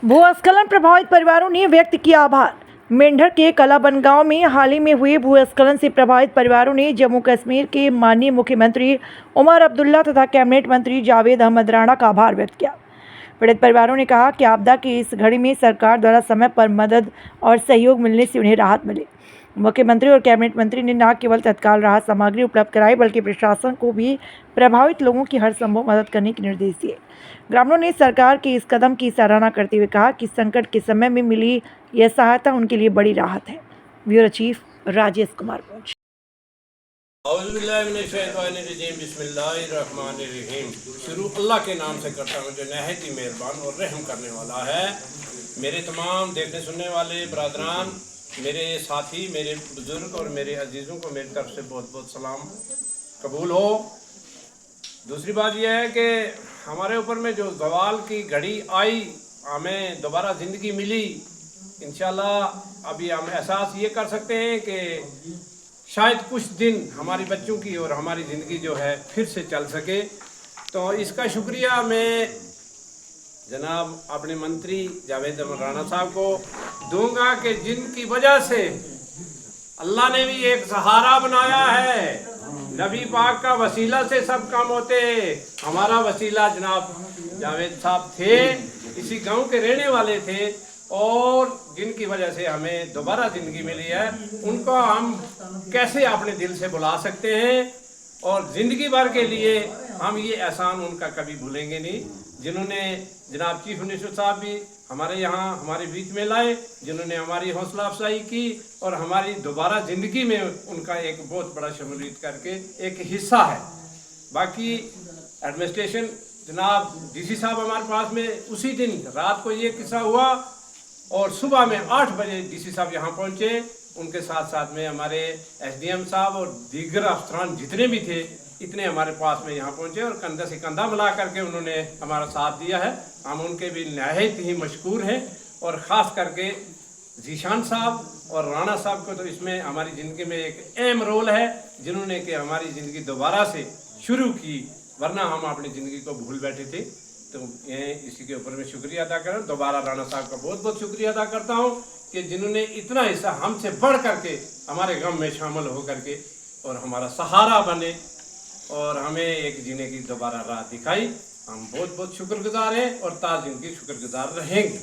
भूस्खलन प्रभावित परिवारों ने व्यक्त किया आभार। मेंढर के कलाबन गांव में हाल ही में हुए भूस्खलन से प्रभावित परिवारों ने जम्मू कश्मीर के माननीय मुख्यमंत्री उमर अब्दुल्ला तथा कैबिनेट मंत्री जावेद अहमद राणा का आभार व्यक्त किया। पीड़ित परिवारों ने कहा कि आपदा की इस घड़ी में सरकार द्वारा समय पर मदद और सहयोग मिलने से उन्हें राहत मिली। मुख्यमंत्री और कैबिनेट मंत्री ने न केवल तत्काल राहत सामग्री उपलब्ध कराई बल्कि प्रशासन को भी प्रभावित लोगों की हर संभव मदद करने के निर्देश दिए। ग्रामीणों ने सरकार के इस कदम की सराहना करते हुए कहा कि संकट के समय में मिली यह सहायता उनके लिए बड़ी राहत है। ब्यूरो चीफ राजेश कुमार पहुंचे। शुरू अल्लाह के नाम से करता हूँ जो नहायत ही मेहरबान और रहम करने वाला है। मेरे तमाम देखने सुनने वाले बरादरान, मेरे साथी, मेरे बुजुर्ग और मेरे अजीज़ों को मेरी तरफ से बहुत बहुत सलाम कबूल हो। दूसरी बात यह है कि हमारे ऊपर में जो ज़वाल की घड़ी आई, हमें दोबारा ज़िंदगी मिली। इंशाल्लाह अभी हम एहसास ये कर सकते हैं कि शायद कुछ दिन हमारी बच्चों की और हमारी ज़िंदगी जो है फिर से चल सके। तो इसका शुक्रिया मैं जनाब अपने मंत्री जावेद अहमद राणा साहब को दूंगा कि जिनकी वजह से अल्लाह ने भी एक सहारा बनाया है। नबी पाक का वसीला से सब काम होते। हमारा वसीला जनाब जावेद साहब थे, इसी गांव के रहने वाले थे और जिनकी वजह से हमें दोबारा ज़िंदगी मिली है। उनको हम कैसे अपने दिल से बुला सकते हैं और ज़िंदगी भर के लिए हम ये एहसान उनका कभी भूलेंगे नहीं, जिन्होंने जनाब चीफ मिनिस्टर साहब भी हमारे यहाँ हमारे बीच में लाए, जिन्होंने हमारी हौसला अफजाई की और हमारी दोबारा ज़िंदगी में उनका एक बहुत बड़ा शमूलियत करके एक हिस्सा है। बाकी एडमिनिस्ट्रेशन जनाब डीसी साहब हमारे पास में उसी दिन रात को ये किस्सा हुआ और सुबह में 8 बजे डीसी साहब यहाँ पहुँचे। उनके साथ साथ में हमारे एसडीएम साहब और दीगर अफसरान जितने भी थे इतने हमारे पास में यहाँ पहुँचे और कंधा से कंधा मिला करके उन्होंने हमारा साथ दिया है। हम उनके भी नहायत ही मशकूर हैं और ख़ास करके जीशान साहब और राणा साहब को तो इसमें हमारी ज़िंदगी में एक अहम रोल है, जिन्होंने कि हमारी ज़िंदगी दोबारा से शुरू की, वरना हम अपनी ज़िंदगी को भूल बैठे थे। तो ये इसी के ऊपर मैं शुक्रिया अदा करूँ। दोबारा राणा साहब का बहुत बहुत शुक्रिया अदा करता हूँ कि जिन्होंने इतना हिस्सा हमसे बढ़ करके हमारे गम में शामिल हो करके और हमारा सहारा बने और हमें एक जीने की दोबारा राह दिखाई। हम बहुत बहुत शुक्रगुजार हैं और ताज़ की शुक्रगुजार रहेंगे।